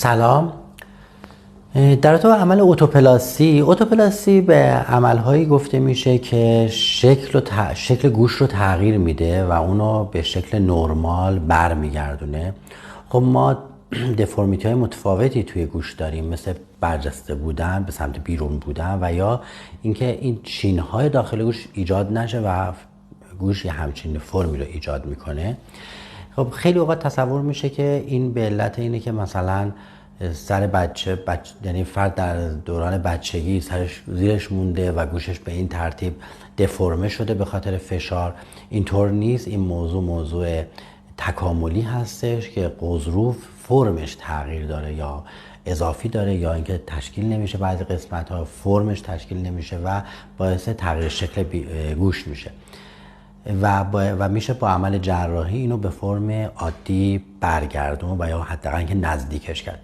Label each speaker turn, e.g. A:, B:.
A: سلام. در رابطه با عمل اتوپلاستی به عملهایی گفته میشه که شکل گوش رو تغییر میده و اونو به شکل نرمال برمیگردونه. خب ما دفورمیتی های متفاوتی توی گوش داریم، مثل برجسته بودن، به سمت بیرون بودن و یا اینکه این چین های داخل گوش ایجاد نشه و گوش یه همچین فرمی رو ایجاد میکنه. خب خیلی اوقات تصور میشه که این به علت اینه که مثلا سر بچه یعنی فرد در دوران بچگی سرش زیرش مونده و گوشش به این ترتیب دفرمه شده به خاطر فشار. اینطور نیست. این موضوع تکاملی هستش که قضروف فرمش تغییر داره یا اضافی داره یا اینکه تشکیل نمیشه، بعضی قسمت ها فرمش تشکیل نمیشه و باعث تغییر شکل گوش میشه و میشه با عمل جراحی اینو به فرم عادی برگردون و یا حداقل اینکه نزدیکش کرد.